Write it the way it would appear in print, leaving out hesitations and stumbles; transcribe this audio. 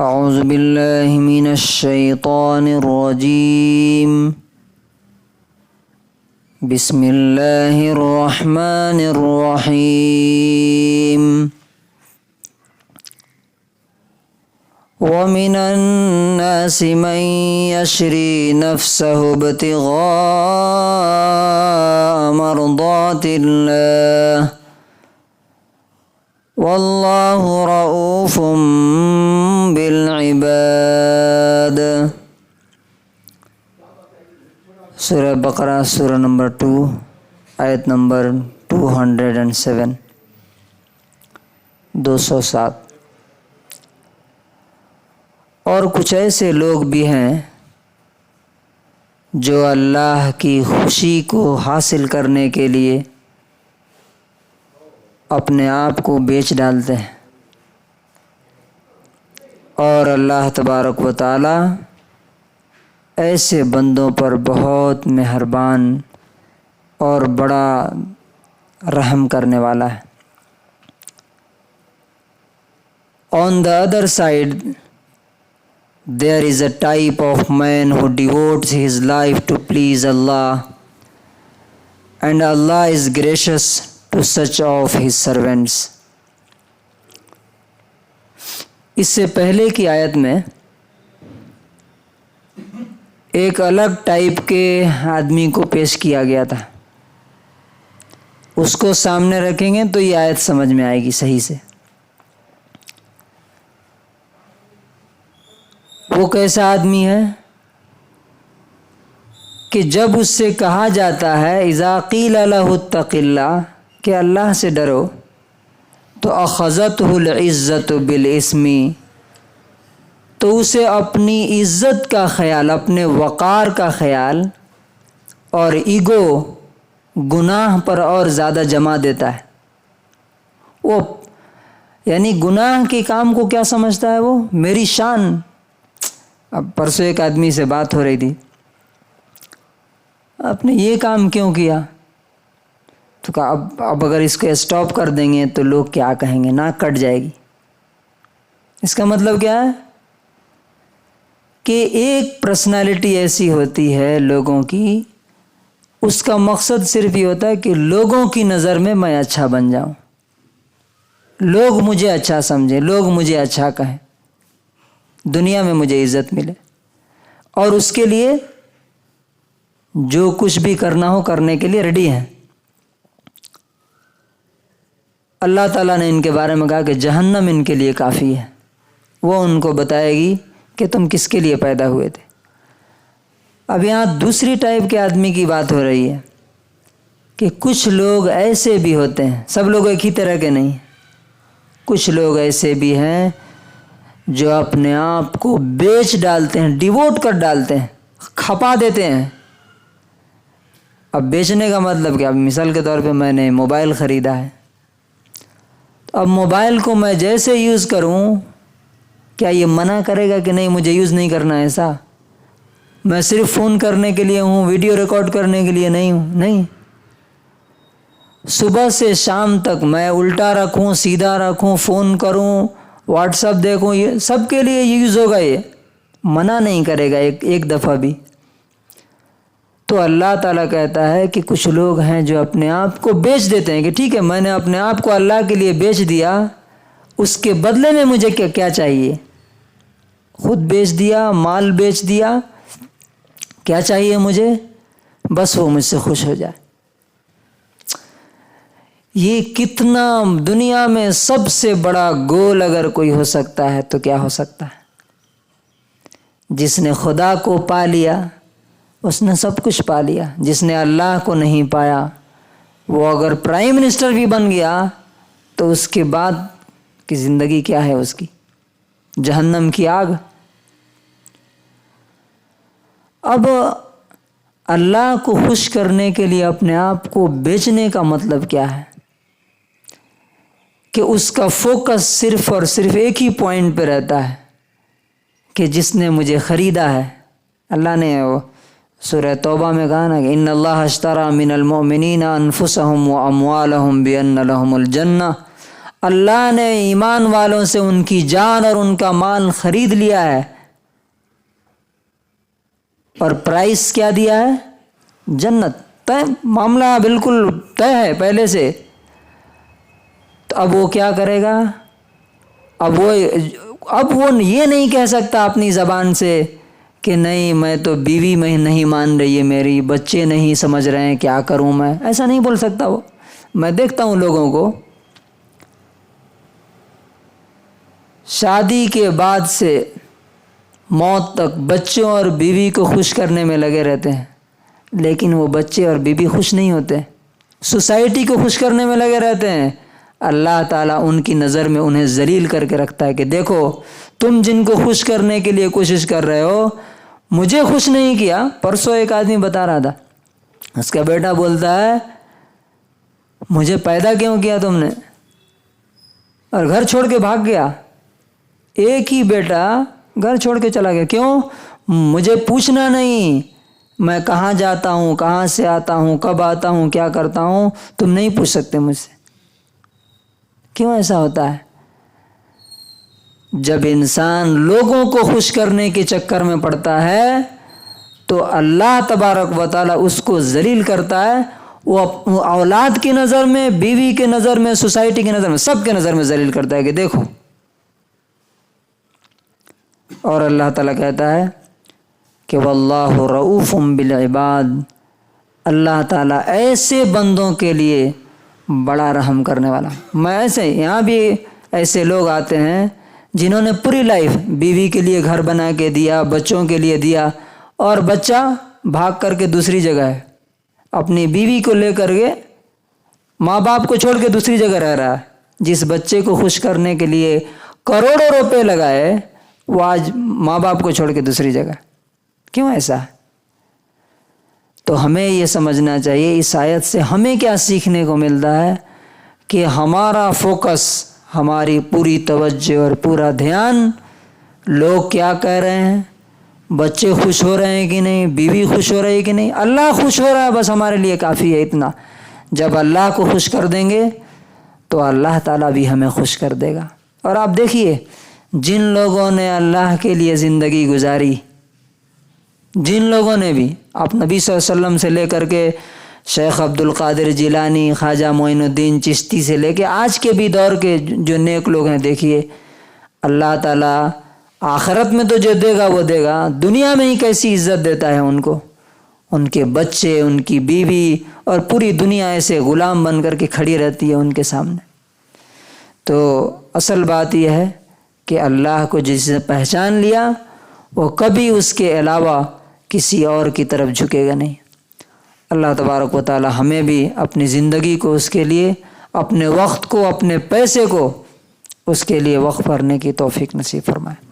اعوذ باللہ من الشیطان الرجیم بسم اللہ الرحمن الرحیم ومن الناس من یشری نفسه ابتغاء مرضات اللہ واللہ رؤوف بالعباد۔ سورہ بقرہ سورہ نمبر 2 آیت نمبر 207 207۔ اور کچھ ایسے لوگ بھی ہیں جو اللہ کی خوشی کو حاصل کرنے کے لیے اپنے آپ کو بیچ ڈالتے ہیں، اور اللہ تبارک و تعالی ایسے بندوں پر بہت مہربان اور بڑا رحم کرنے والا ہے۔ On the other side, there is a type of man who devotes his life to please Allah, and Allah is gracious to such of his servants۔ اس سے پہلے کی آیت میں ایک الگ ٹائپ کے آدمی کو پیش کیا گیا تھا، اس کو سامنے رکھیں گے تو یہ آیت سمجھ میں آئے گی صحیح سے۔ وہ کیسا آدمی ہے کہ جب اس سے کہا جاتا ہے اذا قیل لہ اتق اللہ، کہ اللہ سے ڈرو، تو اخذتہ العزت بالاسم، تو اسے اپنی عزت کا خیال، اپنے وقار کا خیال اور ایگو گناہ پر اور زیادہ جما دیتا ہے۔ وہ یعنی گناہ کے کام کو کیا سمجھتا ہے؟ وہ میری شان۔ اب پرسوں ایک آدمی سے بات ہو رہی تھی، آپ نے یہ کام کیوں کیا؟ تو کہا اب اگر اس کو اسٹاپ کر دیں گے تو لوگ کیا کہیں گے، ناک کٹ جائے گی۔ اس کا مطلب کیا ہے کہ ایک پرسنالٹی ایسی ہوتی ہے لوگوں کی، اس کا مقصد صرف یہ ہوتا ہے کہ لوگوں کی نظر میں میں اچھا بن جاؤں، لوگ مجھے اچھا سمجھیں، لوگ مجھے اچھا کہیں، دنیا میں مجھے عزت ملے، اور اس کے لیے جو کچھ بھی کرنا ہو کرنے کے لیے ریڈی ہیں۔ اللہ تعالیٰ نے ان کے بارے میں کہا کہ جہنم ان کے لیے کافی ہے، وہ ان کو بتائے گی کہ تم کس کے لیے پیدا ہوئے تھے۔ اب یہاں دوسری ٹائپ کے آدمی کی بات ہو رہی ہے کہ کچھ لوگ ایسے بھی ہوتے ہیں، سب لوگ ایک ہی طرح کے نہیں، کچھ لوگ ایسے بھی ہیں جو اپنے آپ کو بیچ ڈالتے ہیں، ڈیووٹ کر ڈالتے ہیں، کھپا دیتے ہیں۔ اب بیچنے کا مطلب کیا؟ اب مثال کے طور پہ میں نے موبائل خریدا ہے، اب موبائل کو میں جیسے یوز کروں، کیا یہ منع کرے گا کہ نہیں مجھے یوز نہیں کرنا ایسا؟ میں صرف فون کرنے کے لیے ہوں، ویڈیو ریکارڈ کرنے کے لیے نہیں ہوں، نہیں۔ صبح سے شام تک میں الٹا رکھوں، سیدھا رکھوں، فون کروں، واٹس ایپ دیکھوں، یہ سب کے لیے یوز ہوگا، یہ منع نہیں کرے گا ایک دفعہ بھی۔ تو اللہ تعالیٰ کہتا ہے کہ کچھ لوگ ہیں جو اپنے آپ کو بیچ دیتے ہیں کہ ٹھیک ہے میں نے اپنے آپ کو اللہ کے لیے بیچ دیا، اس کے بدلے میں مجھے کیا چاہیے؟ خود بیچ دیا، مال بیچ دیا، کیا چاہیے مجھے؟ بس وہ مجھ سے خوش ہو جائے۔ یہ کتنا دنیا میں سب سے بڑا گول اگر کوئی ہو سکتا ہے تو کیا ہو سکتا ہے؟ جس نے خدا کو پا لیا اس نے سب کچھ پا لیا، جس نے اللہ کو نہیں پایا وہ اگر پرائم منسٹر بھی بن گیا تو اس کے بعد کی زندگی کیا ہے؟ اس کی جہنم کی آگ۔ اب اللہ کو خوش کرنے کے لیے اپنے آپ کو بیچنے کا مطلب کیا ہے؟ کہ اس کا فوکس صرف اور صرف ایک ہی پوائنٹ پہ رہتا ہے کہ جس نے مجھے خریدا ہے۔ اللہ نے سورہ توبہ میں کہا نا کہ ان اللہ اشتری من المؤمنین انفسهم واموالهم بان لهم الجنہ، اللہ نے ایمان والوں سے ان کی جان اور ان کا مال خرید لیا ہے، اور پرائس کیا دیا ہے؟ جنت۔ طے، معاملہ بالکل طے ہے پہلے سے۔ تو اب وہ کیا کرے گا؟ اب وہ یہ نہیں کہہ سکتا اپنی زبان سے کہ نہیں میں تو بیوی میں نہیں مان رہی ہے میری، بچے نہیں سمجھ رہے ہیں، کیا کروں میں؟ ایسا نہیں بول سکتا وہ۔ میں دیکھتا ہوں لوگوں کو شادی کے بعد سے موت تک بچوں اور بیوی کو خوش کرنے میں لگے رہتے ہیں، لیکن وہ بچے اور بیوی خوش نہیں ہوتے، سوسائٹی کو خوش کرنے میں لگے رہتے ہیں۔ اللہ تعالیٰ ان کی نظر میں انہیں ذلیل کر کے رکھتا ہے کہ دیکھو تم جن کو خوش کرنے کے لیے کوشش کر رہے ہو مجھے خوش نہیں کیا۔ پرسوں ایک آدمی بتا رہا تھا، اس کا بیٹا بولتا ہے مجھے پیدا کیوں کیا تم نے، اور گھر چھوڑ کے بھاگ گیا۔ ایک ہی بیٹا گھر چھوڑ کے چلا گیا، کیوں؟ مجھے پوچھنا نہیں میں کہاں جاتا ہوں، کہاں سے آتا ہوں، کب آتا ہوں، کیا کرتا ہوں، تم نہیں پوچھ سکتے مجھ سے۔ کیوں ایسا ہوتا ہے؟ جب انسان لوگوں کو خوش کرنے کے چکر میں پڑتا ہے تو اللہ تبارک و تعالیٰ اس کو ذلیل کرتا ہے۔ وہ اولاد کی نظر میں، بیوی کے نظر میں، سوسائٹی کی نظر میں، سب کے نظر میں ذلیل کرتا ہے کہ دیکھو۔ اور اللہ تعالیٰ کہتا ہے کہ واللہ رؤوف بالعباد، اللہ تعالیٰ ایسے بندوں کے لیے بڑا رحم کرنے والا۔ میں ایسے یہاں بھی ایسے لوگ آتے ہیں جنہوں نے پوری لائف بیوی کے لیے گھر بنا کے دیا، بچوں کے لیے دیا، اور بچہ بھاگ کر کے دوسری جگہ ہے، اپنی بیوی کو لے کر کے ماں باپ کو چھوڑ کے دوسری جگہ رہ رہا ہے۔ جس بچے کو خوش کرنے کے لیے کروڑوں روپے لگائے وہ آج ماں باپ کو چھوڑ کے دوسری جگہ۔ کیوں ایسا؟ تو ہمیں یہ سمجھنا چاہیے اس آیت سے ہمیں کیا سیکھنے کو ملتا ہے کہ ہمارا فوکس، ہماری پوری توجہ اور پورا دھیان لوگ کیا کہہ رہے ہیں، بچے خوش ہو رہے ہیں کہ نہیں، بیوی خوش ہو رہی ہے کہ نہیں، اللہ خوش ہو رہا ہے بس ہمارے لیے کافی ہے اتنا۔ جب اللہ کو خوش کر دیں گے تو اللہ تعالیٰ بھی ہمیں خوش کر دے گا۔ اور آپ دیکھیے جن لوگوں نے اللہ کے لیے زندگی گزاری، جن لوگوں نے بھی، آپ نبی صلی اللہ علیہ وسلم سے لے کر کے شیخ عبد القادر جیلانی، خواجہ معین الدین چشتی سے لے کے آج کے بھی دور کے جو نیک لوگ ہیں، دیکھیے اللہ تعالیٰ آخرت میں تو جو دے گا وہ دے گا، دنیا میں ہی کیسی عزت دیتا ہے ان کو۔ ان کے بچے، ان کی بیوی اور پوری دنیا ایسے غلام بن کر کے کھڑی رہتی ہے ان کے سامنے۔ تو اصل بات یہ ہے کہ اللہ کو جس نے پہچان لیا وہ کبھی اس کے علاوہ کسی اور کی طرف جھکے گا نہیں۔ اللہ تبارک و تعالی ہمیں بھی اپنی زندگی کو اس کے لیے، اپنے وقت کو، اپنے پیسے کو اس کے لیے وقف کرنے کی توفیق نصیب فرمائے۔